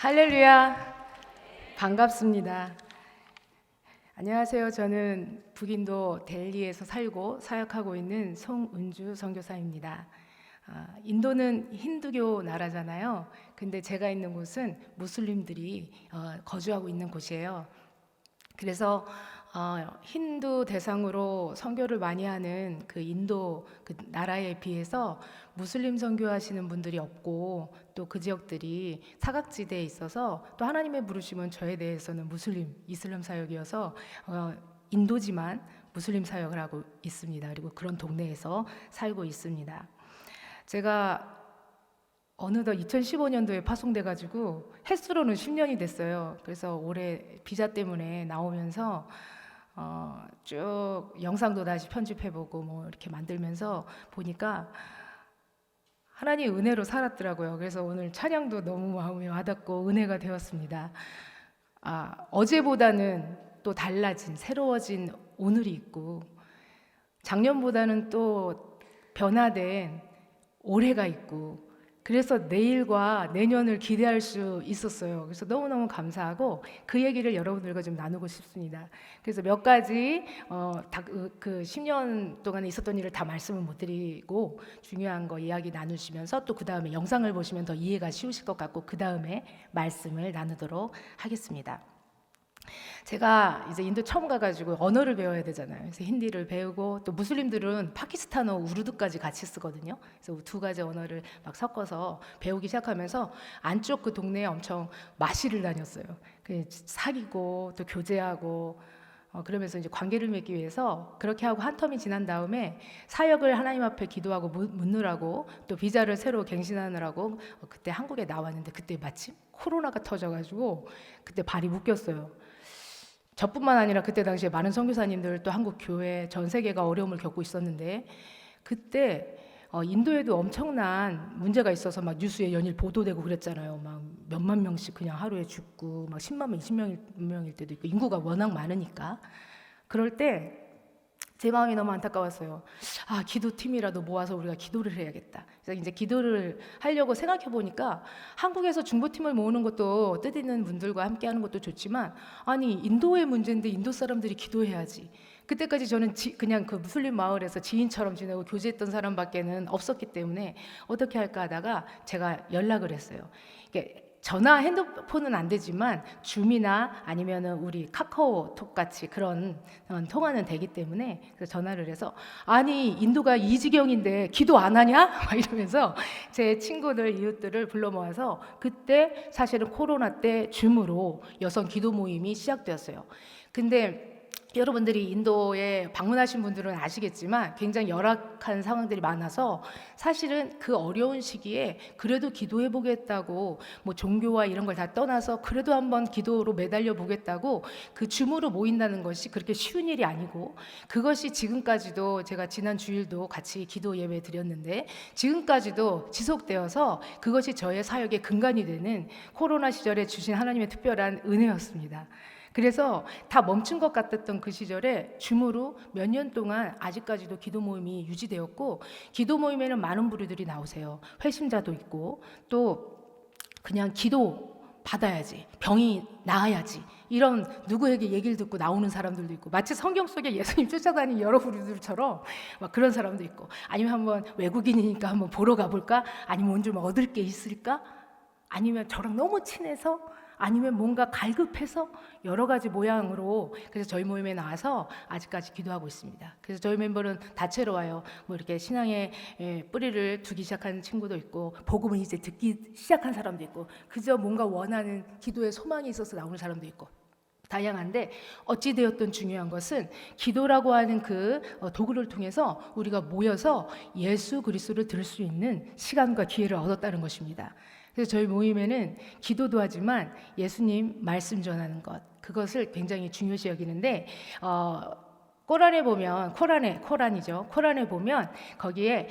할렐루야. 반갑습니다. 안녕하세요. 저는 북인도 델리에서 살고 사역하고 있는 송은주 선교사입니다. 인도는 힌두교 나라잖아요. 근데 제가 있는 곳은 무슬림들이 거주하고 있는 곳이에요. 그래서 힌두 대상으로 선교를 많이 하는 그 인도 그 나라에 비해서 무슬림 선교하시는 분들이 없고, 또 그 지역들이 사각지대에 있어서 또 하나님의 부르심은 저에 대해서는 무슬림 이슬람 사역이어서 인도지만 무슬림 사역을 하고 있습니다. 그리고 그런 동네에서 살고 있습니다. 제가 어느덧 2015년도에 파송돼 가지고 횟수로는 10년이 됐어요. 그래서 올해 비자 때문에 나오면서 쭉 영상도 다시 편집해보고 뭐 이렇게 만들면서 보니까 하나님 은혜로 살았더라고요. 그래서 오늘 찬양도 너무 마음에 와닿고 은혜가 되었습니다. 어제보다는 또 달라진 새로워진 오늘이 있고, 작년보다는 또 변화된 올해가 있고, 그래서 내일과 내년을 기대할 수 있었어요. 그래서 너무너무 감사하고 그 얘기를 여러분들과 좀 나누고 싶습니다. 그래서 몇 가지 그 10년 동안에 있었던 일을 다 말씀을 못 드리고 중요한 거 이야기 나누시면서 또 그 다음에 영상을 보시면 더 이해가 쉬우실 것 같고 그 다음에 말씀을 나누도록 하겠습니다. 제가 이제 인도 처음 가가지고 언어를 배워야 되잖아요. 그래서 힌디를 배우고, 또 무슬림들은 파키스탄어 우르두까지 같이 쓰거든요. 그래서 두 가지 언어를 막 섞어서 배우기 시작하면서 안쪽 그 동네에 엄청 마실을 다녔어요. 사귀고 또 교제하고 그러면서 이제 관계를 맺기 위해서 그렇게 하고 한 텀이 지난 다음에 사역을 하나님 앞에 기도하고 묻느라고, 또 비자를 새로 갱신하느라고 그때 한국에 나왔는데, 그때 마침 코로나가 터져가지고 그때 발이 묶였어요. 저뿐만 아니라 그때 당시에 많은 선교사님들, 또 한국 교회 전 세계가 어려움을 겪고 있었는데, 그때 인도에도 엄청난 문제가 있어서 막 뉴스에 연일 보도되고 그랬잖아요. 막 몇만 명씩 그냥 하루에 죽고, 막 10만 명, 20명일 때도 있고, 인구가 워낙 많으니까. 그럴 때 제 마음이 너무 안타까웠어요. 기도팀이라도 모아서 우리가 기도를 해야겠다. 그래서 이제 기도를 하려고 생각해 보니까, 한국에서 중보팀을 모으는 것도 뜻 있는 분들과 함께 하는 것도 좋지만, 아니 인도의 문제인데 인도 사람들이 기도해야지. 그때까지 저는 그냥 그 무슬림 마을에서 지인처럼 지내고 교제했던 사람밖에는 없었기 때문에 어떻게 할까 하다가 제가 연락을 했어요. 이게 전화, 핸드폰은 안 되지만 줌이나 아니면은 우리 카카오톡 같이 그런 통화는 되기 때문에, 그래서 전화를 해서, 아니 인도가 이 지경인데 기도 안 하냐? 막 이러면서 제 친구들, 이웃들을 불러 모아서, 그때 사실은 코로나 때 줌으로 여성 기도 모임이 시작되었어요. 근데 여러분들이 인도에 방문하신 분들은 아시겠지만 굉장히 열악한 상황들이 많아서, 사실은 그 어려운 시기에 그래도 기도해 보겠다고, 뭐 종교와 이런 걸 다 떠나서 그래도 한번 기도로 매달려 보겠다고 그 줌으로 모인다는 것이 그렇게 쉬운 일이 아니고, 그것이 지금까지도, 제가 지난 주일도 같이 기도 예배 드렸는데 지금까지도 지속되어서 그것이 저의 사역의 근간이 되는 코로나 시절에 주신 하나님의 특별한 은혜였습니다. 그래서 다 멈춘 것 같았던 그 시절에 줌으로 몇 년 동안 아직까지도 기도 모임이 유지되었고, 기도 모임에는 많은 부류들이 나오세요. 회심자도 있고, 또 그냥 기도 받아야지, 병이 나아야지, 이런 누구에게 얘기를 듣고 나오는 사람들도 있고, 마치 성경 속에 예수님 쫓아다니는 여러 부류들처럼 막 그런 사람도 있고, 아니면 한번 외국인이니까 한번 보러 가볼까, 아니면 온 좀 얻을 게 있을까, 아니면 저랑 너무 친해서, 아니면 뭔가 갈급해서, 여러 가지 모양으로. 그래서 저희 모임에 나와서 아직까지 기도하고 있습니다. 그래서 저희 멤버는 다채로 와요. 뭐 이렇게 신앙의 뿌리를 두기 시작한 친구도 있고, 복음을 이제 듣기 시작한 사람도 있고, 그저 뭔가 원하는 기도의 소망이 있어서 나오는 사람도 있고, 다양한데 어찌되었든 중요한 것은 기도라고 하는 그 도구를 통해서 우리가 모여서 예수 그리스도를 들을 수 있는 시간과 기회를 얻었다는 것입니다. 그래서 저희 모임에는 기도도 하지만 예수님 말씀 전하는 것, 그것을 굉장히 중요시 여기는데, 코란에 보면, 코란에 보면 거기에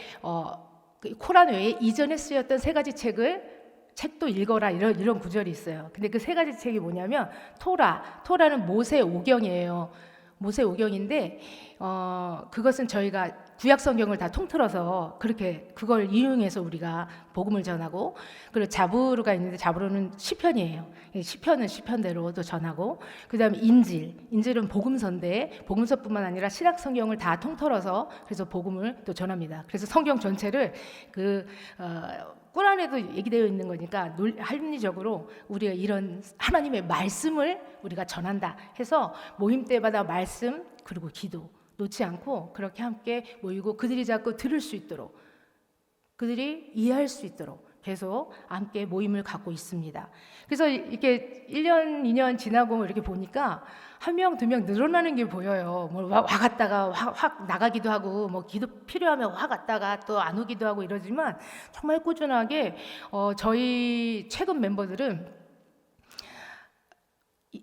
코란 외에 이전에 쓰였던 세 가지 책도 읽어라, 이런 구절이 있어요. 근데 그 세 가지 책이 뭐냐면, 토라는 모세 오경이에요. 모세 오경인데 그것은 저희가 구약 성경을 다 통틀어서 그렇게 그걸 이용해서 우리가 복음을 전하고, 그리고 자부르가 있는데 자부르는 시편이에요. 시편은 시편대로도 전하고, 그다음에 인질은 복음서인데 복음서뿐만 아니라 신약 성경을 다 통틀어서 그래서 복음을 또 전합니다. 그래서 성경 전체를 꿀 안에도 얘기되어 있는 거니까 합리적으로 우리가 이런 하나님의 말씀을 우리가 전한다 해서 모임 때마다 말씀 그리고 기도 놓지 않고 그렇게 함께 모이고, 그들이 자꾸 들을 수 있도록, 그들이 이해할 수 있도록 계속 함께 모임을 갖고 있습니다. 그래서 이렇게 1년, 2년 지나고 이렇게 보니까 한 명, 두 명 늘어나는 게 보여요. 뭐 와 갔다가 확 나가기도 하고, 뭐 기도 필요하면 와 갔다가 또 안 오기도 하고 이러지만 정말 꾸준하게 저희 최근 멤버들은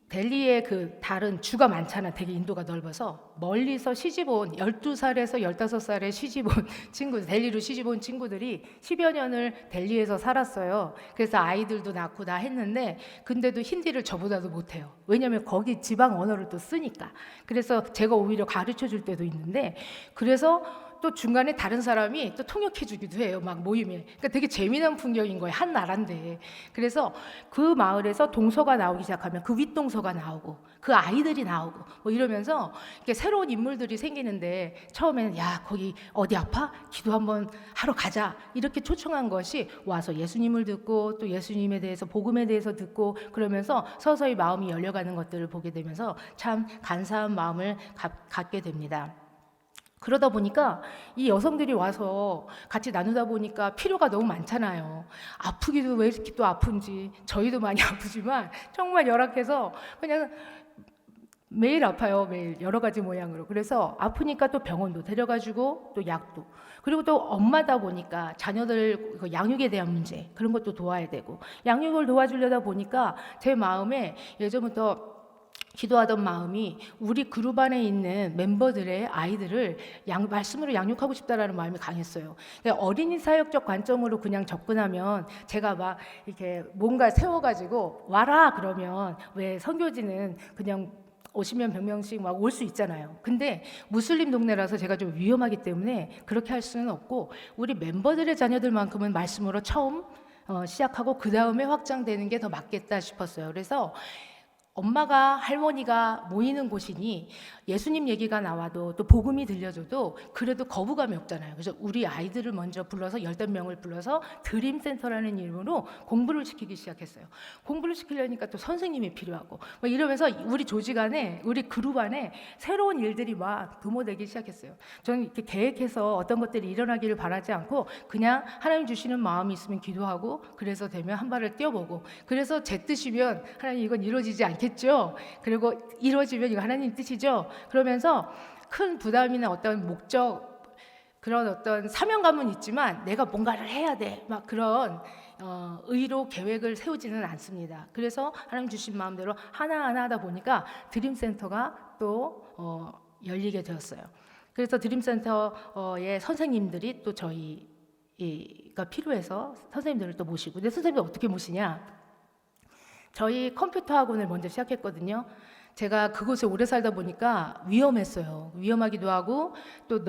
델리의 그 다른 주가 많잖아. 되게 인도가 넓어서 멀리서 시집온 12살에서 15살에 시집온 친구, 델리로 시집온 친구들이 10여 년을 델리에서 살았어요. 그래서 아이들도 낳고 다 했는데 근데도 힌디를 저보다도 못해요. 왜냐하면 거기 지방 언어를 또 쓰니까. 그래서 제가 오히려 가르쳐 줄 때도 있는데, 그래서 또 중간에 다른 사람이 또 통역해 주기도 해요. 막 모임에. 그러니까 되게 재미난 풍경인 거예요. 한 나라인데. 그래서 그 마을에서 동서가 나오기 시작하면 그 윗동서가 나오고 그 아이들이 나오고 뭐 이러면서 이렇게 새로운 인물들이 생기는데, 처음에는 야 거기 어디 아파? 기도 한번 하러 가자 이렇게 초청한 것이 와서 예수님을 듣고 또 예수님에 대해서 복음에 대해서 듣고 그러면서 서서히 마음이 열려가는 것들을 보게 되면서 참 감사한 마음을 갖게 됩니다. 그러다 보니까 이 여성들이 와서 같이 나누다 보니까 필요가 너무 많잖아요. 아프기도 왜 이렇게 또 아픈지, 저희도 많이 아프지만 정말 열악해서 그냥 매일 아파요. 매일 여러 가지 모양으로. 그래서 아프니까 또 병원도 데려가주고 또 약도, 그리고 또 엄마다 보니까 자녀들 양육에 대한 문제 그런 것도 도와야 되고, 양육을 도와주려다 보니까 제 마음에 예전부터 기도하던 마음이 우리 그룹 안에 있는 멤버들의 아이들을 말씀으로 양육하고 싶다라는 마음이 강했어요. 어린이 사역적 관점으로 그냥 접근하면 제가 막 이렇게 뭔가 세워가지고 와라 그러면 왜 선교지는 그냥 오시면 100명씩 막 올 수 있잖아요. 근데 무슬림 동네라서 제가 좀 위험하기 때문에 그렇게 할 수는 없고, 우리 멤버들의 자녀들만큼은 말씀으로 처음 시작하고 그 다음에 확장되는 게 더 맞겠다 싶었어요. 그래서 엄마가 할머니가 모이는 곳이니 예수님 얘기가 나와도 또 복음이 들려줘도 그래도 거부감이 없잖아요. 그래서 우리 아이들을 먼저 불러서 15명을 불러서 드림센터라는 이름으로 공부를 시키기 시작했어요. 공부를 시키려니까 또 선생님이 필요하고 막 이러면서 우리 조직 안에, 우리 그룹 안에 새로운 일들이 막 도모되기 시작했어요. 저는 이렇게 계획해서 어떤 것들이 일어나기를 바라지 않고 그냥 하나님 주시는 마음이 있으면 기도하고, 그래서 되면 한 발을 뛰어보고, 그래서 제 뜻이면 하나님 이건 이루어지지 않겠죠. 그리고 이루어지면 이거 하나님 뜻이죠. 그러면서 큰 부담이나 어떤 목적, 그런 어떤 사명감은 있지만 내가 뭔가를 해야 돼 막 그런 의로 계획을 세우지는 않습니다. 그래서 하나님 주신 마음대로 하나하나 하다 보니까 드림센터가 또 열리게 되었어요. 그래서 드림센터의 선생님들이 또 저희가 필요해서 선생님들을 또 모시고, 근데 선생님들 어떻게 모시냐? 저희 컴퓨터 학원을 먼저 시작했거든요. 제가 그곳에 오래 살다 보니까 위험했어요. 위험하기도 하고 또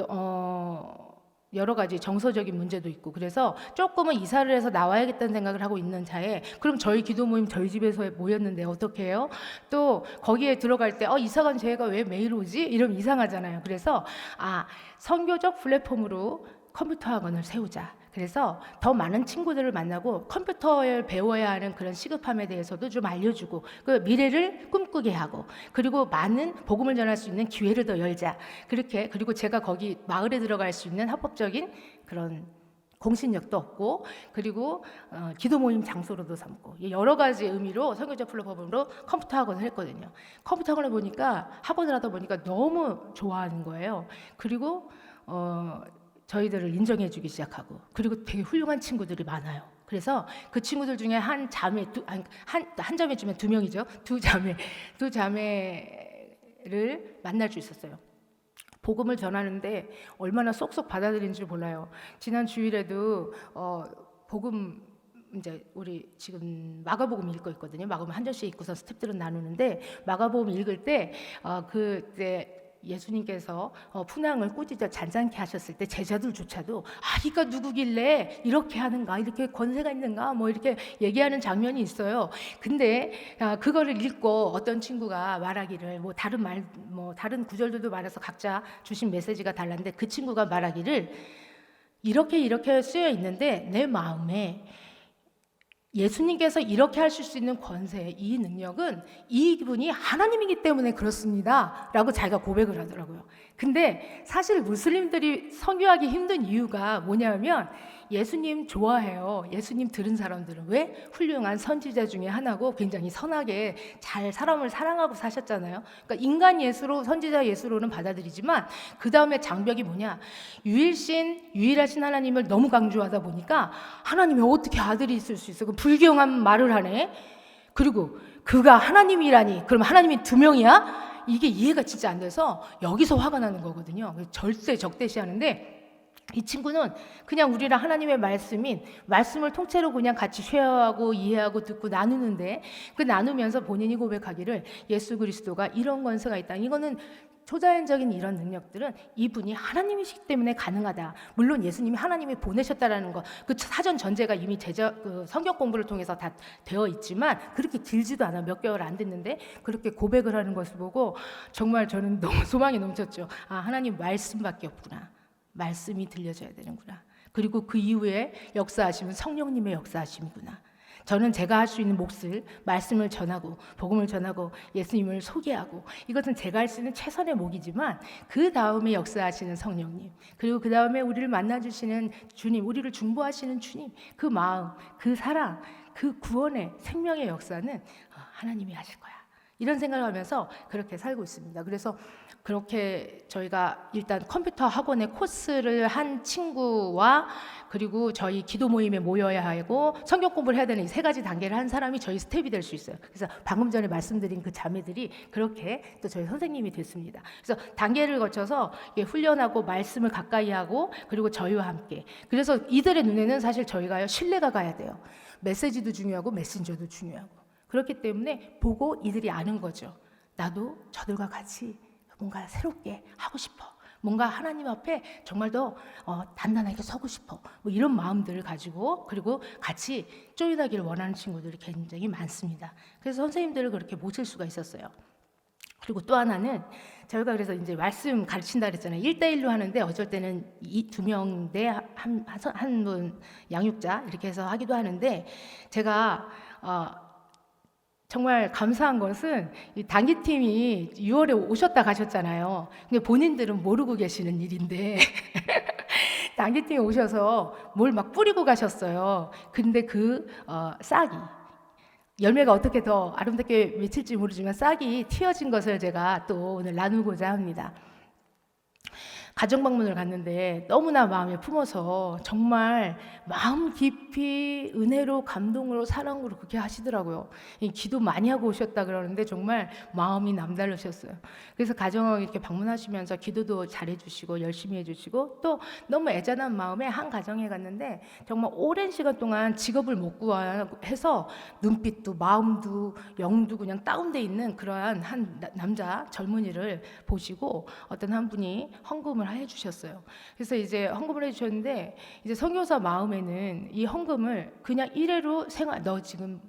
여러 가지 정서적인 문제도 있고, 그래서 조금은 이사를 해서 나와야겠다는 생각을 하고 있는 차에, 그럼 저희 기도 모임 저희 집에서 모였는데 어떻게 해요? 또 거기에 들어갈 때 이사간 쟤가 왜 매일 오지? 이러면 이상하잖아요. 그래서 선교적 플랫폼으로 컴퓨터 학원을 세우자. 그래서 더 많은 친구들을 만나고 컴퓨터를 배워야 하는 그런 시급함에 대해서도 좀 알려주고, 그 미래를 꿈꾸게 하고, 그리고 많은 복음을 전할 수 있는 기회를 더 열자. 그렇게, 그리고 제가 거기 마을에 들어갈 수 있는 합법적인 그런 공신력도 얻고, 그리고 기도 모임 장소로도 삼고, 여러 가지 의미로 선교적 플랫폼으로 컴퓨터 학원을 했거든요. 컴퓨터 학원을 보니까, 학원을 하다 보니까 너무 좋아하는 거예요. 그리고 저희들을 인정해 주기 시작하고, 그리고 되게 훌륭한 친구들이 많아요. 그래서 그 친구들 중에 한 자매, 한 자매쯤에 2명이죠. 두 자매를 만날 수 있었어요. 복음을 전하는데 얼마나 쏙쏙 받아들인지 몰라요. 지난 주일에도 복음, 이제 우리 지금 마가복음 읽고 있거든요. 마가복음 한 절씩 읽고서 스태프들은 나누는데, 마가복음 읽을 때 그때 예수님께서 풍랑을 꾸짖어 잔잔케 하셨을 때 제자들조차도 이가 누구길래 이렇게 하는가, 이렇게 권세가 있는가, 뭐 이렇게 얘기하는 장면이 있어요. 근데 그거를 읽고 어떤 친구가 말하기를, 다른 구절들도 말해서 각자 주신 메시지가 달랐는데, 그 친구가 말하기를 이렇게 쓰여 있는데 내 마음에 예수님께서 이렇게 하실 수 있는 권세, 이 능력은 이분이 하나님이기 때문에 그렇습니다 라고 자기가 고백을 하더라고요. 근데 사실 무슬림들이 설교하기 힘든 이유가 뭐냐면, 예수님 좋아해요. 예수님 들은 사람들은. 왜? 훌륭한 선지자 중에 하나고 굉장히 선하게 잘 사람을 사랑하고 사셨잖아요. 그러니까 인간 예수로, 선지자 예수로는 받아들이지만, 그 다음에 장벽이 뭐냐, 유일하신 하나님을 너무 강조하다 보니까 하나님이 어떻게 아들이 있을 수 있어? 그 불경한 말을 하네. 그리고 그가 하나님이라니, 그럼 하나님이 두 명이야? 이게 이해가 진짜 안 돼서 여기서 화가 나는 거거든요. 절대 적대시하는데, 이 친구는 그냥 우리랑 하나님의 말씀을 통째로 그냥 같이 쉐어하고 이해하고 듣고 나누는데, 그 나누면서 본인이 고백하기를 예수 그리스도가 이런 권세가 있다. 이거는 초자연적인 이런 능력들은 이분이 하나님이시기 때문에 가능하다. 물론 예수님이 하나님이 보내셨다라는 거, 그 사전 전제가 이미 성경 공부를 통해서 다 되어 있지만, 그렇게 길지도 않아. 몇 개월 안 됐는데 그렇게 고백을 하는 것을 보고 정말 저는 너무 소망이 넘쳤죠. 하나님 말씀밖에 없구나. 말씀이 들려져야 되는구나. 그리고 그 이후에 역사하시면 성령님의 역사하심이구나. 저는 제가 할 수 있는 몫을, 말씀을 전하고 복음을 전하고 예수님을 소개하고, 이것은 제가 할 수 있는 최선의 몫이지만, 그 다음에 역사하시는 성령님, 그리고 그 다음에 우리를 만나주시는 주님, 우리를 중보하시는 주님, 그 마음, 그 사랑, 그 구원의 생명의 역사는 하나님이 하실 거야. 이런 생각을 하면서 그렇게 살고 있습니다. 그래서 그렇게 저희가 일단 컴퓨터 학원의 코스를 한 친구와, 그리고 저희 기도 모임에 모여야 하고 성경 공부를 해야 되는 이 세 가지 단계를 한 사람이 저희 스텝이 될 수 있어요. 그래서 방금 전에 말씀드린 그 자매들이 그렇게 또 저희 선생님이 됐습니다. 그래서 단계를 거쳐서 훈련하고 말씀을 가까이 하고, 그리고 저희와 함께. 그래서 이들의 눈에는 사실 저희가요, 신뢰가 가야 돼요. 메시지도 중요하고 메신저도 중요하고. 그렇기 때문에 보고 이들이 아는 거죠. 나도 저들과 같이 뭔가 새롭게 하고 싶어. 뭔가 하나님 앞에 정말 더 단단하게 서고 싶어. 뭐 이런 마음들을 가지고, 그리고 같이 조인하기를 원하는 친구들이 굉장히 많습니다. 그래서 선생님들을 그렇게 모실 수가 있었어요. 그리고 또 하나는, 저희가 그래서 이제 말씀 가르친다 그랬잖아요. 1대1로 하는데 어쩔 때는 2명 대 한 분 양육자 이렇게 해서 하기도 하는데, 제가 정말 감사한 것은 이 단기팀이 6월에 오셨다 가셨잖아요. 근데 본인들은 모르고 계시는 일인데 단기팀이 오셔서 뭘 막 뿌리고 가셨어요. 근데 그 싹이, 열매가 어떻게 더 아름답게 맺힐지 모르지만 싹이 튀어진 것을 제가 또 오늘 나누고자 합니다. 가정 방문을 갔는데 너무나 마음에 품어서 정말 마음 깊이 은혜로, 감동으로, 사랑으로 그렇게 하시더라고요. 기도 많이 하고 오셨다 그러는데 정말 마음이 남다르셨어요. 그래서 가정 이렇게 방문하시면서 기도도 잘해주시고 열심히 해주시고, 또 너무 애잔한 마음에 한 가정에 갔는데 정말 오랜 시간 동안 직업을 못 구해서 눈빛도 마음도 영도 그냥 다운돼 있는 그러한 한 남자 젊은이를 보시고 어떤 한 분이 헌금을 해주셨어요. 그래서 이제 헌금을 해주셨는데, 이제 선교사 마음에는 이 헌금을 그냥 일회로 너 지금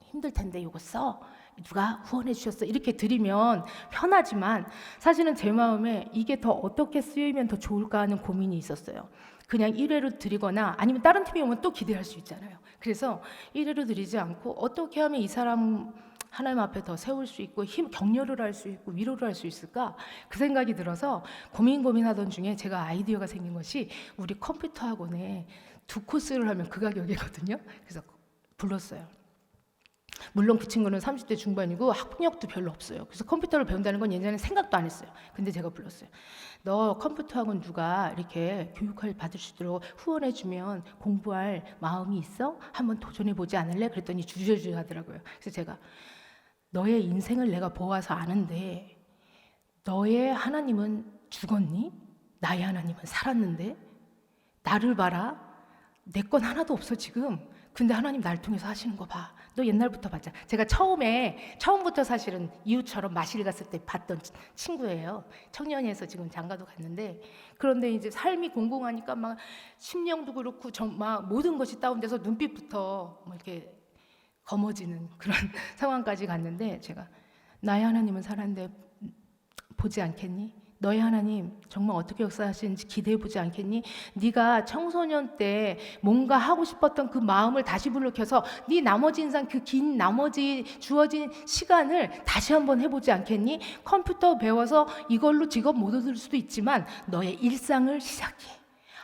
힘들 텐데 이거 써, 누가 후원해 주셨어, 이렇게 드리면 편하지만, 사실은 제 마음에 이게 더 어떻게 쓰이면 더 좋을까 하는 고민이 있었어요. 그냥 일회로 드리거나 아니면 다른 팀이 오면 또 기대할 수 있잖아요. 그래서 일회로 드리지 않고 어떻게 하면 이 사람 하나님 앞에 더 세울 수 있고 격려를 할 수 있고 위로를 할 수 있을까, 그 생각이 들어서 고민하던 중에 제가 아이디어가 생긴 것이, 우리 컴퓨터 학원에 2코스를 하면 그 가격이거든요. 그래서 불렀어요. 물론 그 친구는 30대 중반이고 학력도 별로 없어요. 그래서 컴퓨터를 배운다는 건 예전에 생각도 안 했어요. 근데 제가 불렀어요. 너 컴퓨터 학원 누가 이렇게 교육을 받을 수 있도록 후원해주면 공부할 마음이 있어? 한번 도전해보지 않을래? 그랬더니 주저주저 하더라고요. 그래서 제가, 너의 인생을 내가 보아서 아는데 너의 하나님은 죽었니? 나의 하나님은 살았는데? 나를 봐라. 내 건 하나도 없어 지금. 근데 하나님 날 통해서 하시는 거 봐. 너 옛날부터 봤잖아. 제가 처음부터 사실은 이웃처럼 마실 갔을 때 봤던 친구예요. 청년에서 지금 장가도 갔는데, 그런데 이제 삶이 공공하니까 막 심령도 그렇고 막 모든 것이 다운돼서 눈빛부터 뭐 이렇게 검어지는 그런 상황까지 갔는데, 제가 나의 하나님은 살았는데 보지 않겠니? 너의 하나님 정말 어떻게 역사하시는지 기대해 보지 않겠니? 네가 청소년 때 뭔가 하고 싶었던 그 마음을 다시 불러켜서 네 나머지 인생 그 긴 나머지 주어진 시간을 다시 한번 해보지 않겠니? 컴퓨터 배워서 이걸로 직업 못 얻을 수도 있지만 너의 일상을 시작해.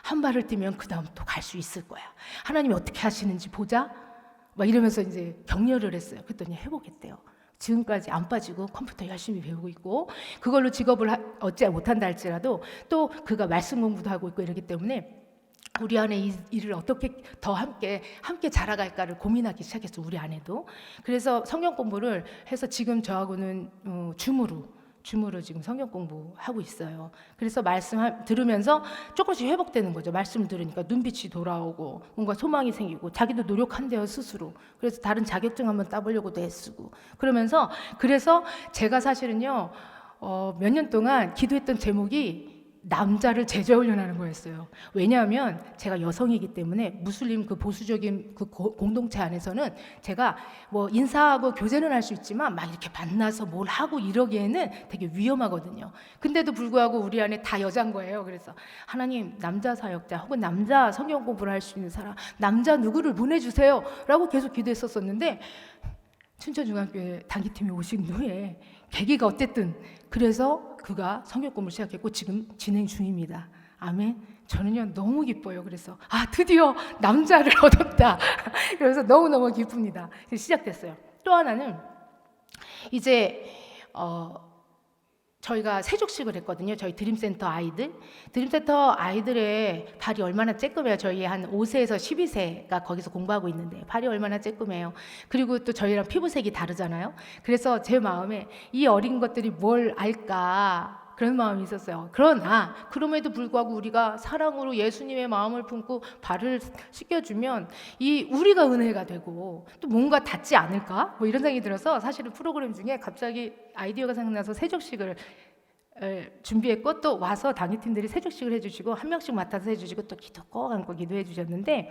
한 발을 뛰면 그 다음 또 갈 수 있을 거야. 하나님이 어떻게 하시는지 보자. 막 이러면서 이제 격려를 했어요. 그랬더니 해보겠대요. 지금까지 안 빠지고 컴퓨터 열심히 배우고 있고, 그걸로 직업을 얻지 못한다 할지라도 또 그가 말씀 공부도 하고 있고 이러기 때문에 우리 안에 이 일을 어떻게 더 함께 자라갈까를 고민하기 시작했어, 우리 아내도. 그래서 성경 공부를 해서 지금 저하고는 줌으로 지금 성경 공부하고 있어요. 그래서 말씀 들으면서 조금씩 회복되는 거죠. 말씀 들으니까 눈빛이 돌아오고 뭔가 소망이 생기고, 자기도 노력한대요, 스스로. 그래서 다른 자격증 한번 따보려고도 애쓰고 그러면서. 그래서 제가 사실은요, 몇 년 동안 기도했던 제목이 남자를 제자 훈련하는 거였어요. 왜냐하면 제가 여성이기 때문에 무슬림 그 보수적인 그 공동체 안에서는 제가 뭐 인사하고 교제는 할 수 있지만 막 이렇게 만나서 뭘 하고 이러기에는 되게 위험하거든요. 근데도 불구하고 우리 안에 다 여자인 거예요. 그래서 하나님, 남자 사역자 혹은 남자 성경 공부를 할 수 있는 사람, 남자 누구를 보내주세요 라고 계속 기도했었는데, 춘천중앙교회 단기팀이 오신 후에 계기가 어쨌든 그래서 그가 성경 공부를 시작했고 지금 진행 중입니다. 아멘. 저는요 너무 기뻐요. 그래서 드디어 남자를 얻었다. 그래서 너무너무 기쁩니다. 시작됐어요. 또 하나는 이제 저희가 세족식을 했거든요. 저희 드림센터 아이들의 발이 얼마나 쬐끔해요. 저희 한 5세에서 12세가 거기서 공부하고 있는데 발이 얼마나 쬐끔해요. 그리고 또 저희랑 피부색이 다르잖아요. 그래서 제 마음에 이 어린 것들이 뭘 알까, 그런 마음이 있었어요. 그러나 그럼에도 불구하고 우리가 사랑으로 예수님의 마음을 품고 발을 씻겨주면 이 우리가 은혜가 되고 또 뭔가 닿지 않을까? 뭐 이런 생각이 들어서 사실은 프로그램 중에 갑자기 아이디어가 생각나서 세족식을 준비했고, 또 와서 당회팀들이 세족식을 해주시고 한 명씩 맡아서 해주시고 또 기도 꼭 안고 기도해 주셨는데,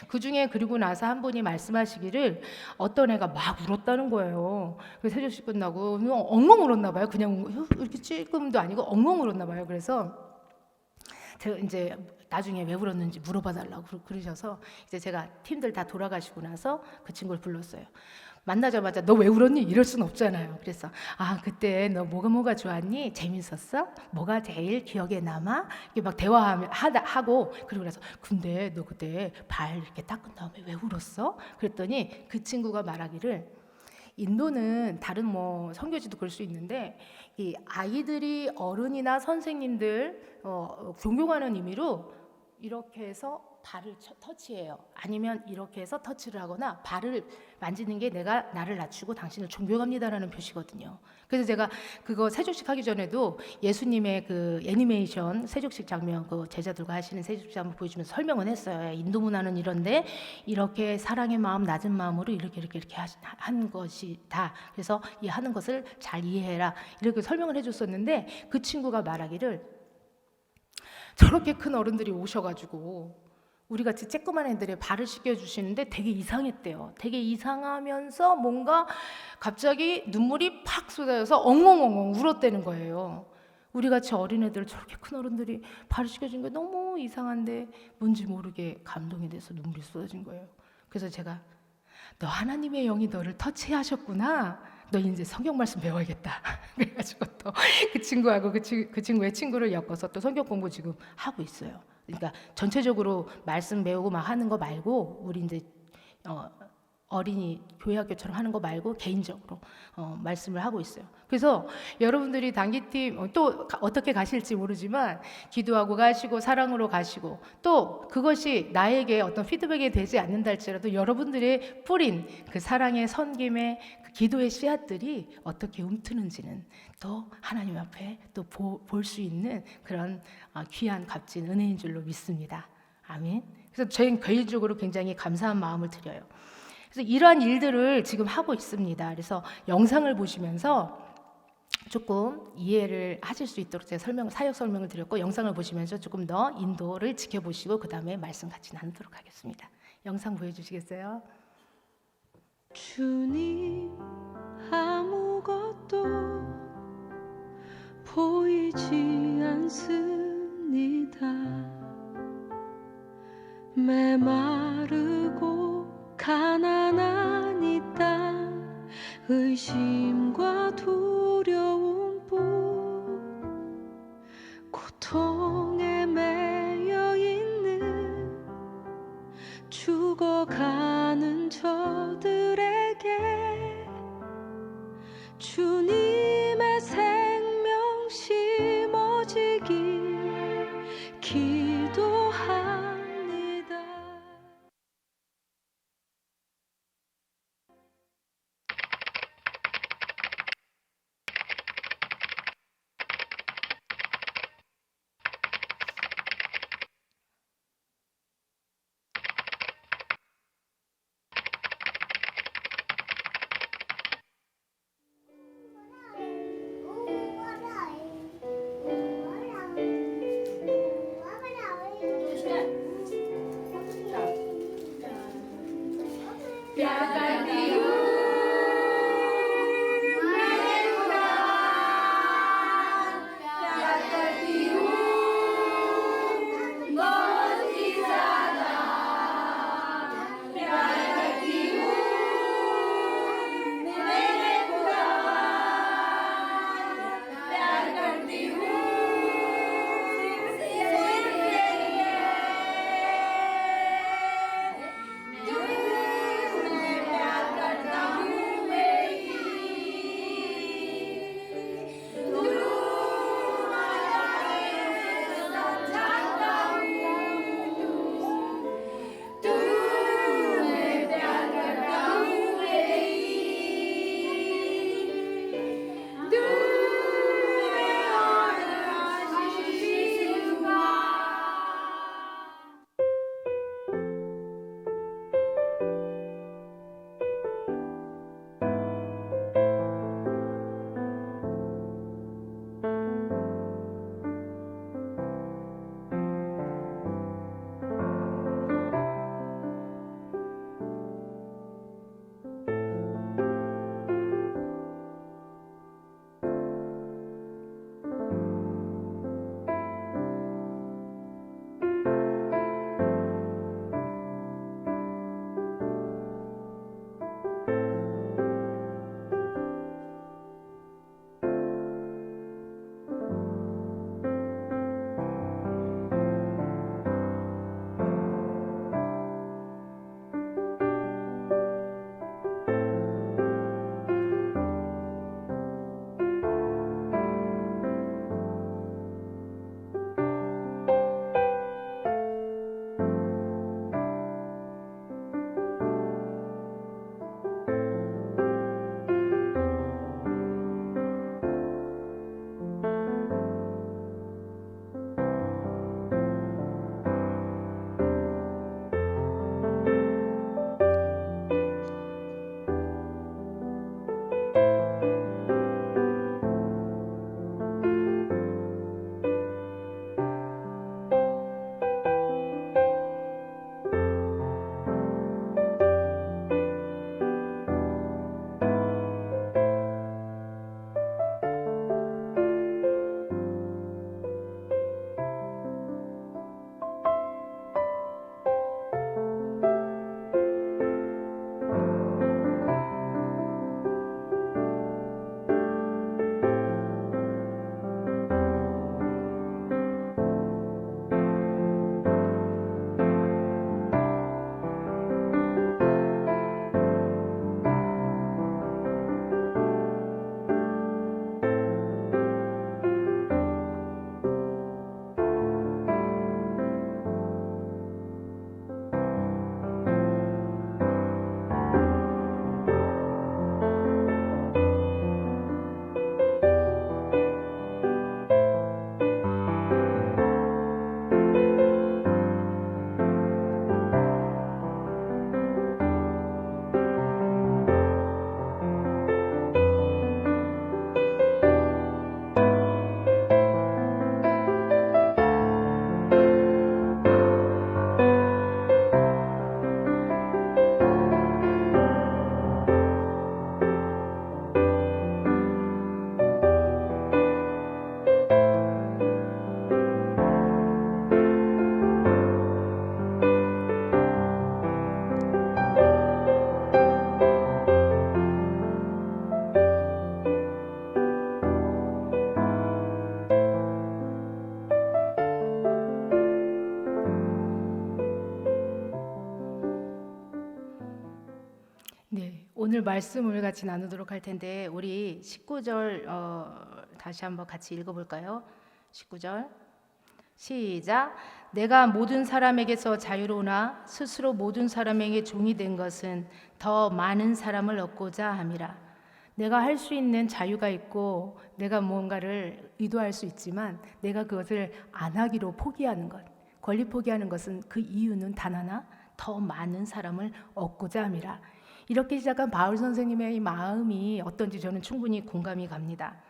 그중에 그리고 나서 한 분이 말씀하시기를 어떤 애가 막 울었다는 거예요. 그래서 세족식 끝나고 엉엉 울었나 봐요. 그냥 이렇게 찔끔도 아니고 엉엉 울었나 봐요. 그래서 제가 이제 나중에 왜 울었는지 물어봐 달라고 그러셔서 이제 제가 팀들 다 돌아가시고 나서 그 친구를 불렀어요. 만나자마자 너 왜 울었니? 이럴 순 없잖아요. 그래서 그때 너 뭐가 좋았니? 재밌었어? 뭐가 제일 기억에 남아? 이렇게 막 대화하고, 그리고 그래서 근데 너 그때 발 이렇게 닦은 다음에 왜 울었어? 그랬더니 그 친구가 말하기를, 인도는 다른 뭐 선교지도 그럴 수 있는데 이 아이들이 어른이나 선생님들 존경하는 의미로 이렇게 해서 발을 터치해요. 아니면 이렇게 해서 터치를 하거나 발을 만지는 게 내가 나를 낮추고 당신을 존경합니다라는 표시거든요. 그래서 제가 그거 세족식 하기 전에도 예수님의 그 애니메이션 세족식 장면, 그 제자들과 하시는 세족식 장면 보여주면서 설명은 했어요. 인도 문화는 이런데 이렇게 사랑의 마음, 낮은 마음으로 이렇게 한 것이다. 그래서 이 하는 것을 잘 이해해라. 이렇게 설명을 해줬었는데 그 친구가 말하기를, 저렇게 큰 어른들이 오셔가지고 우리같이 쬐끄만 애들의 발을 씻겨주시는데 되게 이상했대요. 되게 이상하면서 뭔가 갑자기 눈물이 팍 쏟아져서 엉엉엉엉 울었다는 거예요. 우리같이 어린애들 저렇게 큰 어른들이 발을 씻겨준 게 너무 이상한데 뭔지 모르게 감동이 돼서 눈물이 쏟아진 거예요. 그래서 제가 너 하나님의 영이 너를 터치하셨구나. 너 이제 성경 말씀 배워야겠다. 그래가지고 또 그 친구하고 그 친구의 친구를 엮어서 또 성경 공부 지금 하고 있어요. 그러니까 전체적으로 말씀 배우고 막 하는 거 말고, 우리 이제 어린이 교회학교처럼 하는 거 말고 개인적으로 말씀을 하고 있어요. 그래서 여러분들이 단기팀 또 어떻게 가실지 모르지만 기도하고 가시고 사랑으로 가시고, 또 그것이 나에게 어떤 피드백이 되지 않는다 할지라도 여러분들의 뿌린 그 사랑의 섬김의 그 기도의 씨앗들이 어떻게 움트는지는 또 하나님 앞에 또 볼 수 있는 그런 귀한 값진 은혜인 줄로 믿습니다. 아멘. 그래서 저희는 개인적으로 굉장히 감사한 마음을 드려요. 그래서 이러한 일들을 지금 하고 있습니다. 그래서 영상을 보시면서 조금 이해를 하실 수 있도록 제가 사역 설명을 드렸고, 영상을 보시면서 조금 더 인도를 지켜보시고 그 다음에 말씀 같이 나누도록 하겠습니다. 영상 보여주시겠어요? 주님, 아무것도 보이지 않습니다. 메마르고 가난한 이 땅, 의심과 두려움뿐, 고통에 매여 있는 죽어가는 저들에게 주님의 생명 심어지길 기도합니다. 네, 오늘 말씀을 같이 나누도록 할 텐데 우리 19절 다시 한번 같이 읽어볼까요? 19절 시작. 내가 모든 사람에게서 자유로우나 스스로 모든 사람에게 종이 된 것은 더 많은 사람을 얻고자 함이라. 내가 할 수 있는 자유가 있고 내가 무언가를 의도할 수 있지만 내가 그것을 안 하기로 포기하는 것, 권리 포기하는 것은 그 이유는 단 하나, 더 많은 사람을 얻고자 함이라. 이렇게 시작한 바울 선생님의 이 마음이 어떤지 저는 충분히 공감이 갑니다.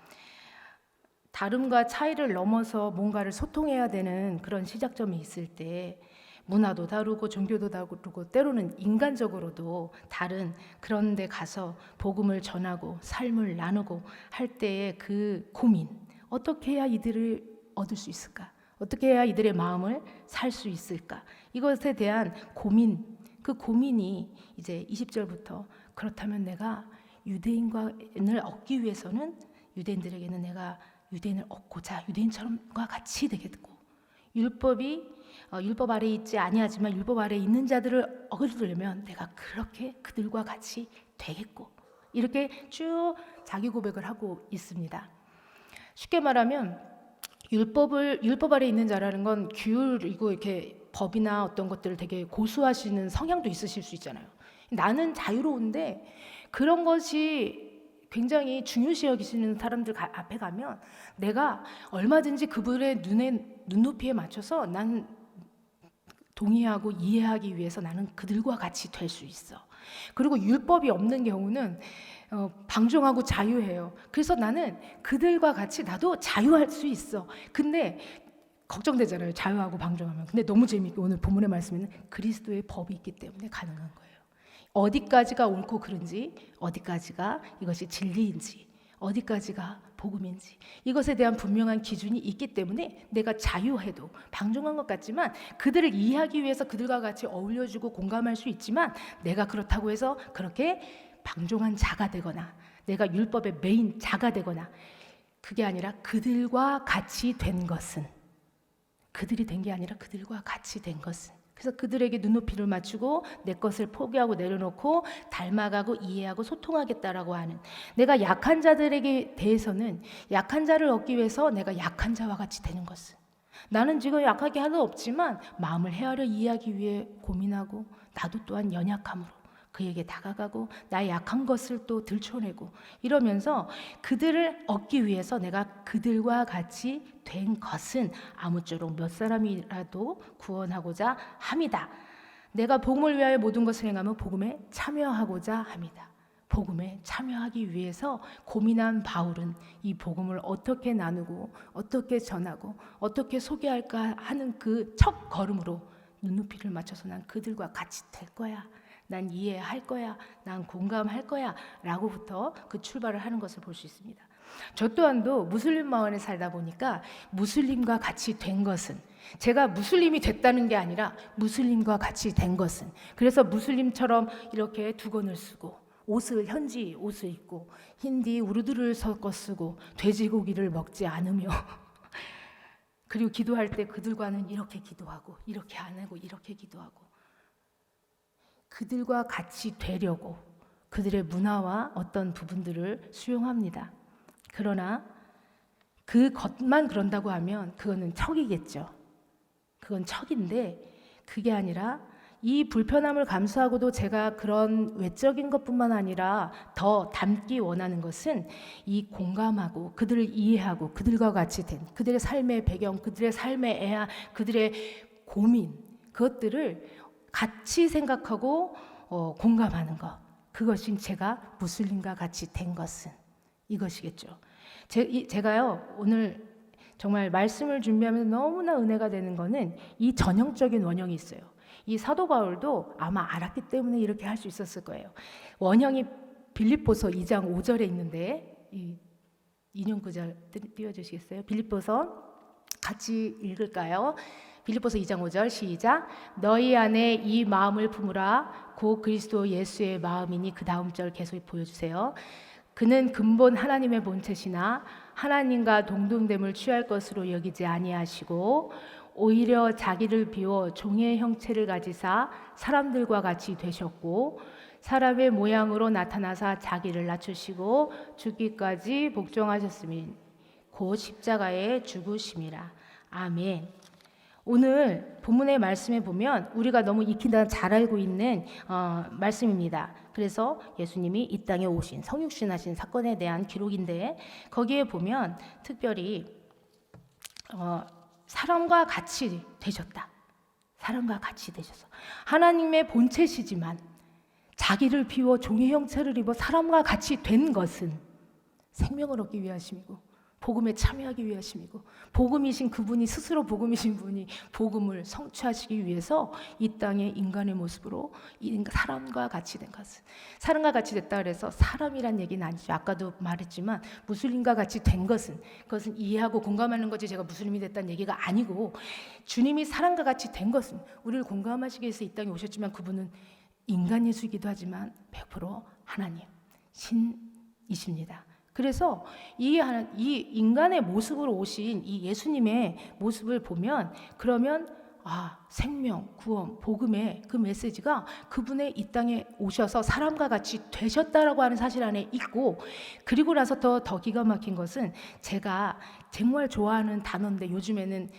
다름과 차이를 넘어서 뭔가를 소통해야 되는 그런 시작점이 있을 때 문화도 다르고 종교도 다르고 때로는 인간적으로도 다른 그런 데 가서 복음을 전하고 삶을 나누고 할 때의 그 고민, 어떻게 해야 이들을 얻을 수 있을까? 어떻게 해야 이들의 마음을 살 수 있을까? 이것에 대한 고민, 그 고민이 이제 20절부터 그렇다면 내가 유대인을 얻기 위해서는 유대인들에게는 내가 유대인을 얻고자 유대인처럼과 같이 되겠고 율법이 율법 아래에 있지 아니하지만 율법 아래에 있는 자들을 얻으려면 내가 그렇게 그들과 같이 되겠고 이렇게 쭉 자기 고백을 하고 있습니다. 쉽게 말하면 율법 아래에 있는 자라는 건 규율이고 이렇게 법이나 어떤 것들을 되게 고수하시는 성향도 있으실 수 있잖아요. 나는 자유로운데 그런 것이 굉장히 중요시 여기시는 사람들 앞에 가면 내가 얼마든지 그분의 눈높이에 맞춰서 난 동의하고 이해하기 위해서 나는 그들과 같이 될 수 있어. 그리고 율법이 없는 경우는 방종하고 자유해요. 그래서 나는 그들과 같이 나도 자유할 수 있어. 근데 걱정되잖아요. 자유하고 방종하면. 근데 너무 재미있게 오늘 본문의 말씀에는 그리스도의 법이 있기 때문에 가능한 거예요. 어디까지가 옳고 그른지, 어디까지가 이것이 진리인지, 어디까지가 복음인지 이것에 대한 분명한 기준이 있기 때문에 내가 자유해도 방종한 것 같지만 그들을 이해하기 위해서 그들과 같이 어울려주고 공감할 수 있지만 내가 그렇다고 해서 그렇게 방종한 자가 되거나 내가 율법의 메인 자가 되거나 그게 아니라 그들과 같이 된 것은 그들이 된 게 아니라 그들과 같이 된 것은 그래서 그들에게 눈높이를 맞추고 내 것을 포기하고 내려놓고 닮아가고 이해하고 소통하겠다라고 하는 내가 약한 자들에게 대해서는 약한 자를 얻기 위해서 내가 약한 자와 같이 되는 것은 나는 지금 약하게 하는 없지만 마음을 헤아려 이해하기 위해 고민하고 나도 또한 연약함으로 그에게 다가가고 나의 약한 것을 또 들춰내고 이러면서 그들을 얻기 위해서 내가 그들과 같이 된 것은 아무쪼록 몇 사람이라도 구원하고자 함이다. 내가 복음을 위하여 모든 것을 행하며 복음에 참여하고자 합니다. 복음에 참여하기 위해서 고민한 바울은 이 복음을 어떻게 나누고 어떻게 전하고 어떻게 소개할까 하는 그 첫 걸음으로 눈높이를 맞춰서 난 그들과 같이 될 거야. 난 이해할 거야. 난 공감할 거야. 라고부터 그 출발을 하는 것을 볼 수 있습니다. 저 또한도 무슬림 마을에 살다 보니까 무슬림과 같이 된 것은 제가 무슬림이 됐다는 게 아니라 무슬림과 같이 된 것은 그래서 무슬림처럼 이렇게 두건을 쓰고 옷을 현지 옷을 입고 힌디 우르두를 섞어 쓰고 돼지고기를 먹지 않으며 그리고 기도할 때 그들과는 이렇게 기도하고 이렇게 안 하고 이렇게 기도하고 그들과 같이 되려고 그들의 문화와 어떤 부분들을 수용합니다. 그러나 그 것만 그런다고 하면 그거는 척이겠죠. 그건 척인데 그게 아니라 이 불편함을 감수하고도 제가 그런 외적인 것뿐만 아니라 더 담기 원하는 것은 이 공감하고 그들을 이해하고 그들과 같이 된 그들의 삶의 배경, 그들의 삶의 애환, 그들의 고민 그것들을 같이 생각하고 공감하는 것 그것이 제가 무슬림과 같이 된 것은 이것이겠죠. 제가요 오늘 정말 말씀을 준비하면서 너무나 은혜가 되는 것은 이 전형적인 원형이 있어요. 이 사도 바울도 아마 알았기 때문에 이렇게 할 수 있었을 거예요. 원형이 빌립보서 2장 5절에 있는데 이 인용 구절 띄워주시겠어요? 빌립보서 같이 읽을까요? 빌립보서 2장 5절 시작. 너희 안에 이 마음을 품으라. 곧 그리스도 예수의 마음이니 그 다음 절 계속 보여주세요. 그는 근본 하나님의 본체시나 하나님과 동등됨을 취할 것으로 여기지 아니하시고 오히려 자기를 비워 종의 형체를 가지사 사람들과 같이 되셨고 사람의 모양으로 나타나사 자기를 낮추시고 죽기까지 복종하셨으니 곧 십자가에 죽으심이라. 아멘. 오늘 본문의 말씀에 보면 우리가 너무 익히다 잘 알고 있는 말씀입니다. 그래서 예수님이 이 땅에 오신 성육신하신 사건에 대한 기록인데 거기에 보면 특별히 사람과 같이 되셨다. 사람과 같이 되셔서 하나님의 본체시지만 자기를 비워 종의 형체를 입어 사람과 같이 된 것은 생명을 얻기 위하심이고 복음에 참여하기 위하심이고 복음이신 그분이 스스로 복음이신 분이 복음을 성취하시기 위해서 이 땅에 인간의 모습으로 사람과 같이 된 것은 사람과 같이 됐다 그래서 사람이란 얘기는 아니죠. 아까도 말했지만 무슬림과 같이 된 것은 그것은 이해하고 공감하는 거지 제가 무슬림이 됐다는 얘기가 아니고 주님이 사람과 같이 된 것은 우리를 공감하시기 위해서 이 땅에 오셨지만 그분은 인간 예수이기도 하지만 100% 하나님 신이십니다. 그래서 이 인간의 모습으로 오신 이 예수님의 모습을 보면 그러면 생명, 구원, 복음의 그 메시지가 그분의 이 땅에 오셔서 사람과 같이 되셨다라고 하는 사실 안에 있고 그리고 나서 더 기가 막힌 것은 제가 정말 좋아하는 단어인데 요즘에는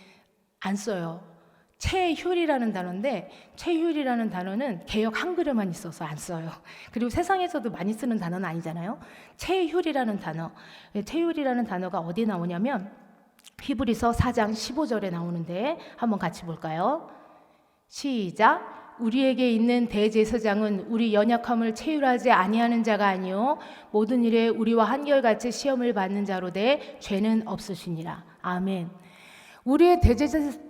안 써요. 체휼이라는 단어인데 체휼이라는 단어는 개역 한글에만 있어서 안 써요. 그리고 세상에서도 많이 쓰는 단어는 아니잖아요. 체휼이라는 단어, 체휼이라는 단어가 어디에 나오냐면 히브리서 4장 15절에 나오는데 한번 같이 볼까요? 시작. 우리에게 있는 대제사장은 우리 연약함을 체휼하지 아니하는 자가 아니요 모든 일에 우리와 한결같이 시험을 받는 자로 돼 죄는 없으시니라. 아멘. 우리의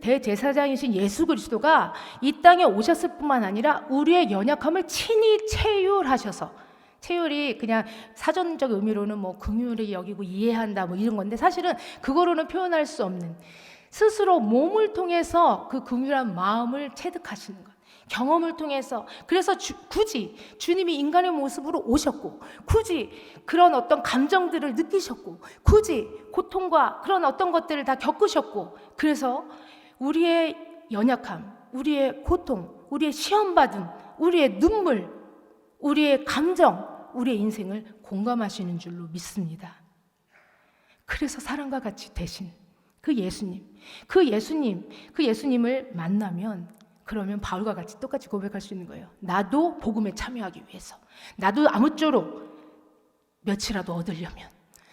대제사장이신 예수 그리스도가 이 땅에 오셨을 뿐만 아니라 우리의 연약함을 친히 체휼하셔서 체휼이 그냥 사전적 의미로는 뭐 긍휼히 여기고 이해한다 뭐 이런 건데 사실은 그거로는 표현할 수 없는 스스로 몸을 통해서 그 긍휼한 마음을 체득하시는 것. 경험을 통해서 그래서 굳이 주님이 인간의 모습으로 오셨고 굳이 그런 어떤 감정들을 느끼셨고 굳이 고통과 그런 어떤 것들을 다 겪으셨고 그래서 우리의 연약함, 우리의 고통, 우리의 시험받음, 우리의 눈물, 우리의 감정, 우리의 인생을 공감하시는 줄로 믿습니다. 그래서 사람과 같이 되신 그 예수님을 만나면 그러면 바울과 같이 똑같이 고백할 수 있는 거예요. 나도 복음에 참여하기 위해서 나도 아무쪼록 몇이라도 얻으려면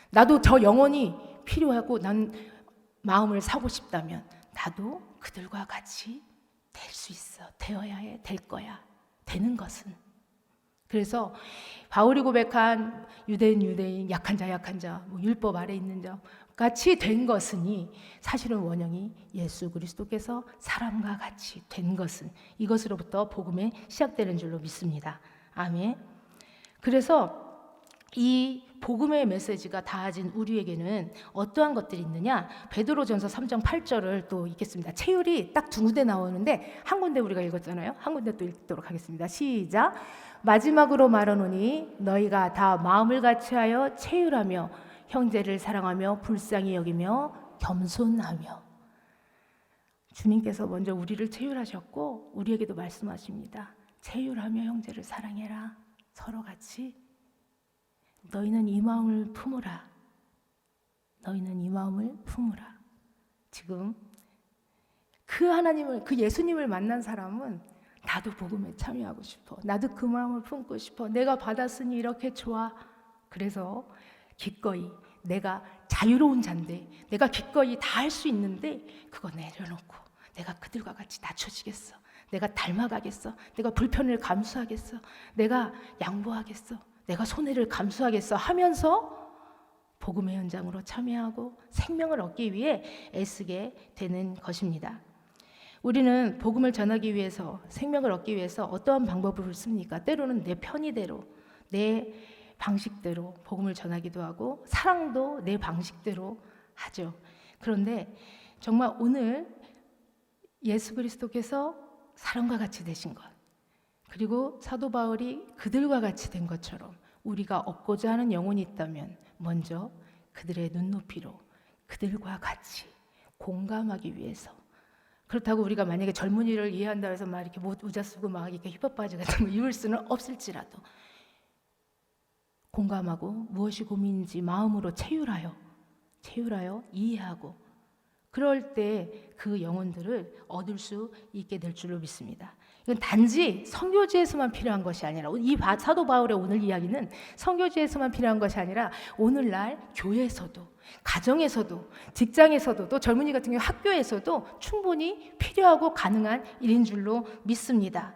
나도 저 영혼이 필요하고 난 마음을 사고 싶다면 나도 그들과 같이 될 수 있어. 되어야 해. 될 거야. 되는 것은 그래서 바울이 고백한 유대인 약한 자 뭐 율법 아래 있는 자 같이 된 것이니 사실은 원형이 예수 그리스도께서 사람과 같이 된 것은 이것으로부터 복음이 시작되는 줄로 믿습니다. 아멘. 그래서 이 복음의 메시지가 닿아진 우리에게는 어떠한 것들이 있느냐? 베드로전서 3장 8절을 또 읽겠습니다. 체휼이 딱 두 군데 나오는데 한 군데 우리가 읽었잖아요. 한 군데 또 읽도록 하겠습니다. 시작. 마지막으로 말하노니 너희가 다 마음을 같이하여 체휼하며 형제를 사랑하며 불쌍히 여기며 겸손하며 주님께서 먼저 우리를 체휼하셨고 우리에게도 말씀하십니다. 체휼하며 형제를 사랑해라. 서로 같이 너희는 이 마음을 품으라. 너희는 이 마음을 품으라. 지금 그 예수님을 만난 사람은 나도 복음에 참여하고 싶어. 나도 그 마음을 품고 싶어. 내가 받았으니 이렇게 좋아. 그래서 기꺼이 내가 자유로운 자인데 내가 기꺼이 다 할 수 있는데 그거 내려놓고 내가 그들과 같이 낮춰지겠어. 내가 닮아가겠어. 내가 불편을 감수하겠어. 내가 양보하겠어. 내가 손해를 감수하겠어 하면서 복음의 현장으로 참여하고 생명을 얻기 위해 애쓰게 되는 것입니다. 우리는 복음을 전하기 위해서 생명을 얻기 위해서 어떠한 방법을 씁니까? 때로는 내 편의대로 내 방식대로 복음을 전하기도 하고 사랑도 내 방식대로 하죠. 그런데 정말 오늘 예수 그리스도께서 사람과 같이 되신 것 그리고 사도 바울이 그들과 같이 된 것처럼 우리가 얻고자 하는 영혼이 있다면 먼저 그들의 눈높이로 그들과 같이 공감하기 위해서 그렇다고 우리가 만약에 젊은이를 이해한다 해서 막 이렇게 모자 쓰고 막 이렇게 힙합 바지 같은 거 입을 수는 없을지라도 공감하고 무엇이 고민인지 마음으로 체휼하여 이해하고 그럴 때 그 영혼들을 얻을 수 있게 될 줄로 믿습니다. 이건 단지 선교지에서만 필요한 것이 아니라 이 사도 바울의 오늘 이야기는 선교지에서만 필요한 것이 아니라 오늘날 교회에서도 가정에서도 직장에서도 또 젊은이 같은 경우 학교에서도 충분히 필요하고 가능한 일인 줄로 믿습니다.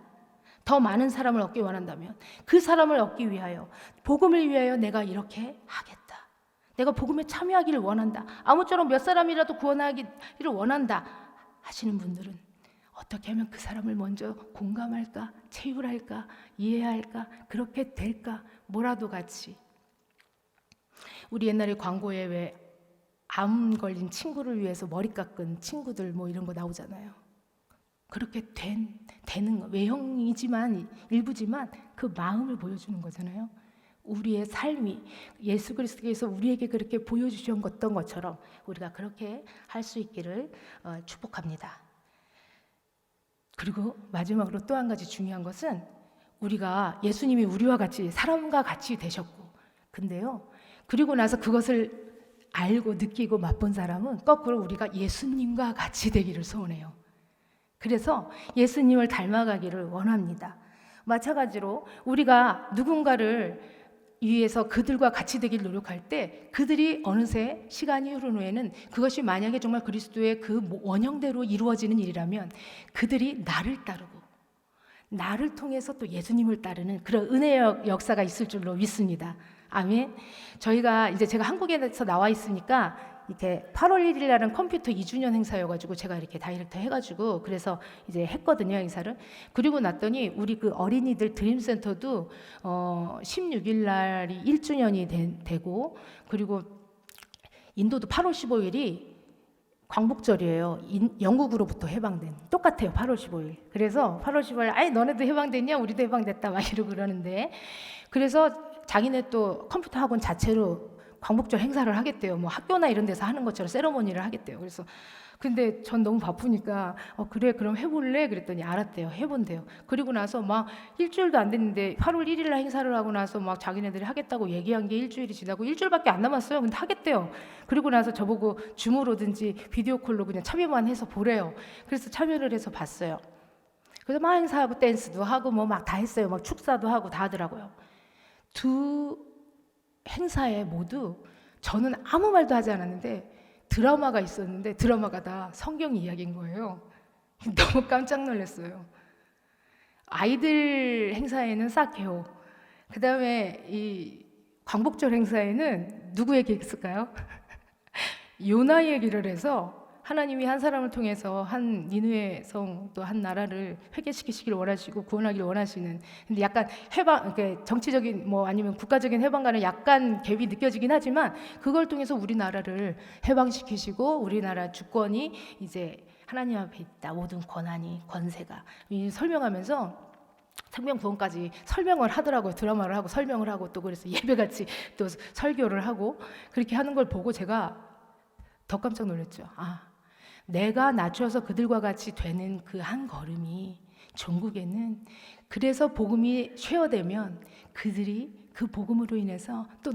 더 많은 사람을 얻기 원한다면 그 사람을 얻기 위하여 복음을 위하여 내가 이렇게 하겠다. 내가 복음에 참여하기를 원한다. 아무쪼록 몇 사람이라도 구원하기를 원한다 하시는 분들은 어떻게 하면 그 사람을 먼저 공감할까? 체휼할까? 이해할까? 그렇게 될까? 뭐라도 같이. 우리 옛날에 광고에 왜 암 걸린 친구를 위해서 머리 깎은 친구들 뭐 이런 거 나오잖아요. 그렇게 되는 거. 외형이지만 일부지만 그 마음을 보여주는 거잖아요. 우리의 삶이 예수 그리스도께서 우리에게 그렇게 보여주셨던 것처럼 우리가 그렇게 할 수 있기를 축복합니다. 그리고 마지막으로 또 한 가지 중요한 것은 우리가 예수님이 우리와 같이 사람과 같이 되셨고 근데요. 그리고 나서 그것을 알고 느끼고 맛본 사람은 거꾸로 우리가 예수님과 같이 되기를 소원해요. 그래서 예수님을 닮아가기를 원합니다. 마찬가지로 우리가 누군가를 위해서 그들과 같이 되길 노력할 때 그들이 어느새 시간이 흐른 후에는 그것이 만약에 정말 그리스도의 그 원형대로 이루어지는 일이라면 그들이 나를 따르고 나를 통해서 또 예수님을 따르는 그런 은혜의 역사가 있을 줄로 믿습니다. 아멘. 저희가 이제 제가 한국에서 나와 있으니까 이렇게 8월 1일 날은 컴퓨터 2주년 행사여가지고 제가 이렇게 다이렉트 해가지고 그래서 이제 했거든요 행사를. 그리고 났더니 우리 그 어린이들 드림센터도 16일 날이 1주년이 되고 그리고 인도도 8월 15일이 광복절이에요. 영국으로부터 해방된 똑같아요. 8월 15일. 그래서 8월 15일 아이 너네도 해방됐냐? 우리도 해방됐다 막 이러고 그러는데 그래서 자기네 또 컴퓨터 학원 자체로 광복절 행사를 하겠대요. 뭐 학교나 이런 데서 하는 것처럼 세러머니를 하겠대요. 그래서 근데 전 너무 바쁘니까 그래 그럼 해볼래? 그랬더니 알았대요. 해본대요. 그리고 나서 막 일주일도 안 됐는데 8월 1일 날 행사를 하고 나서 막 자기네들이 하겠다고 얘기한 게 일주일이 지나고 일주일밖에 안 남았어요. 근데 하겠대요. 그리고 나서 저보고 줌으로든지 비디오 콜로 그냥 참여만 해서 보래요. 그래서 참여를 해서 봤어요. 그래서 막 행사하고 댄스도 하고 뭐 막 다 했어요. 막 축사도 하고 다 하더라고요. 두 행사에 모두 저는 아무 말도 하지 않았는데 드라마가 있었는데 드라마가 다 성경 이야기인 거예요. 너무 깜짝 놀랐어요. 아이들 행사에는 싹해요. 그 다음에 이 광복절 행사에는 누구 얘기했을까요? 요나 얘기를 해서 하나님이 한 사람을 통해서 한 니느웨 성 또 한 나라를 회개시키시기를 원하시고 구원하기를 원하시는 근데 약간 해방 이렇게 정치적인 뭐 아니면 국가적인 해방과는 약간 갭이 느껴지긴 하지만 그걸 통해서 우리나라를 해방시키시고 우리나라 주권이 이제 하나님 앞에 있다. 모든 권한이 권세가 설명하면서 생명구원까지 설명을 하더라고요. 드라마를 하고 설명을 하고 또 그래서 예배같이 또 설교를 하고 그렇게 하는 걸 보고 제가 더 깜짝 놀랐죠. 내가 낮춰서 그들과 같이 되는 그 한 걸음이 종국에는 그래서 복음이 쉐어되면 그들이 그 복음으로 인해서 또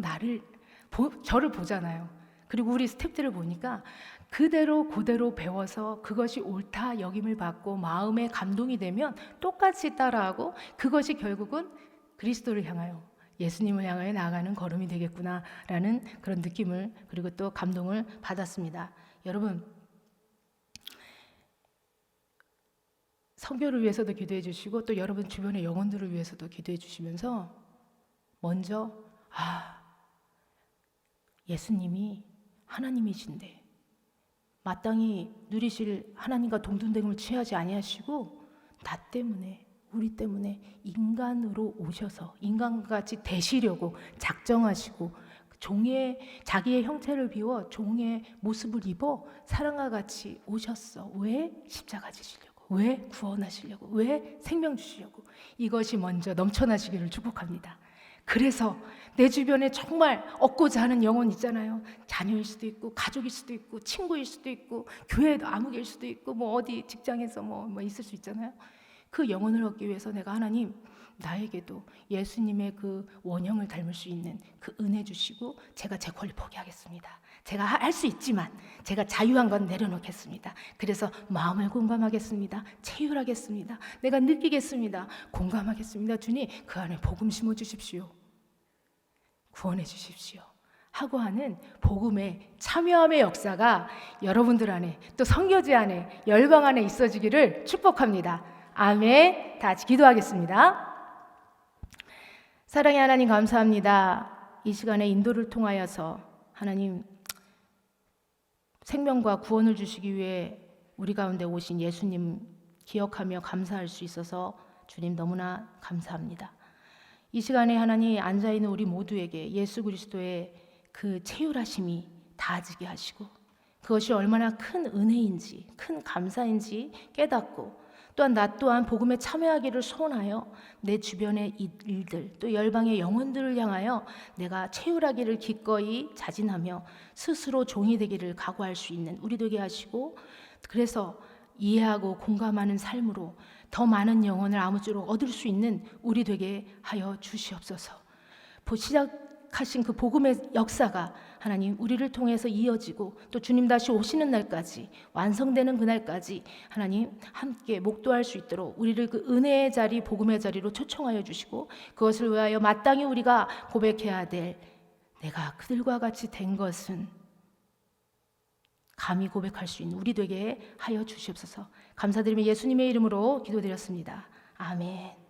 저를 보잖아요. 그리고 우리 스태프들을 보니까 그대로 배워서 그것이 옳다 여김을 받고 마음에 감동이 되면 똑같이 따라하고 그것이 결국은 그리스도를 향하여 예수님을 향하여 나아가는 걸음이 되겠구나라는 그런 느낌을 그리고 또 감동을 받았습니다. 여러분 선교를 위해서도 기도해 주시고 또 여러분 주변의 영혼들을 위해서도 기도해 주시면서 먼저 예수님이 하나님이신데 마땅히 누리실 하나님과 동등됨을 취하지 아니하시고 나 때문에 우리 때문에 인간으로 오셔서 인간같이 되시려고 작정하시고 자기의 형태를 비워 종의 모습을 입어 사랑과 같이 오셨어. 왜? 십자가 지시려고. 왜? 구원하시려고. 왜? 생명 주시려고. 이것이 먼저 넘쳐나시기를 축복합니다. 그래서 내 주변에 정말 얻고자 하는 영혼 있잖아요. 자녀일 수도 있고 가족일 수도 있고 친구일 수도 있고 교회 아무개일 수도 있고 뭐 어디 직장에서 뭐 있을 수 있잖아요. 그 영혼을 얻기 위해서 내가 하나님 나에게도 예수님의 그 원형을 닮을 수 있는 그 은혜 주시고 제가 제 권리 포기하겠습니다. 제가 할 수 있지만 제가 자유한 건 내려놓겠습니다. 그래서 마음을 공감하겠습니다. 체휼하겠습니다. 내가 느끼겠습니다. 공감하겠습니다. 주님 그 안에 복음 심어 주십시오. 구원해 주십시오. 하고 하는 복음의 참여함의 역사가 여러분들 안에 또 선교지 안에 열방 안에 있어지기를 축복합니다. 아멘. 다 같이 기도하겠습니다. 사랑의 하나님 감사합니다. 이 시간에 인도를 통하여서 하나님 생명과 구원을 주시기 위해 우리 가운데 오신 예수님 기억하며 감사할 수 있어서 주님 너무나 감사합니다. 이 시간에 하나님 앉아있는 우리 모두에게 예수 그리스도의 그 체휼하심이 닿아지게 하시고 그것이 얼마나 큰 은혜인지 큰 감사인지 깨닫고 또한 나 또한 복음에 참여하기를 소원하여 내 주변의 일들 또 열방의 영혼들을 향하여 내가 체휼하기를 기꺼이 자진하며 스스로 종이 되기를 각오할 수 있는 우리 되게 하시고 그래서 이해하고 공감하는 삶으로 더 많은 영혼을 아무쪼록 얻을 수 있는 우리 되게 하여 주시옵소서. 시작하신 그 복음의 역사가 하나님 우리를 통해서 이어지고 또 주님 다시 오시는 날까지 완성되는 그날까지 하나님 함께 목도할 수 있도록 우리를 그 은혜의 자리 복음의 자리로 초청하여 주시고 그것을 위하여 마땅히 우리가 고백해야 될 내가 그들과 같이 된 것은 감히 고백할 수 있는 우리 되게 하여 주시옵소서. 감사드리며 예수님의 이름으로 기도드렸습니다. 아멘.